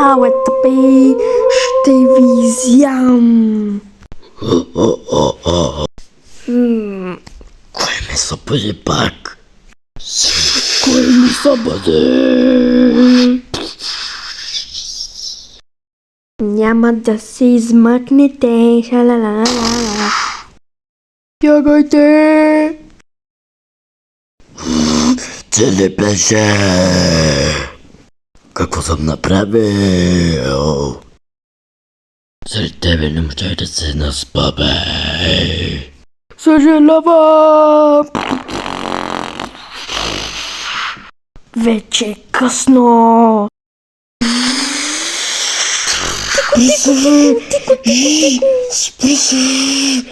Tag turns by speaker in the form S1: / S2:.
S1: Цялата пи ще ви изям.
S2: Кой ме събуди пак? Кой ми събуди?
S1: Няма да се измъкнете. Шалалалала. Бягайте!
S2: Ти ли беше? Какво съм направил? Заради тебе не можах да се наспа, бе.
S1: Съжалявам! Вече е късно!
S2: Спри се!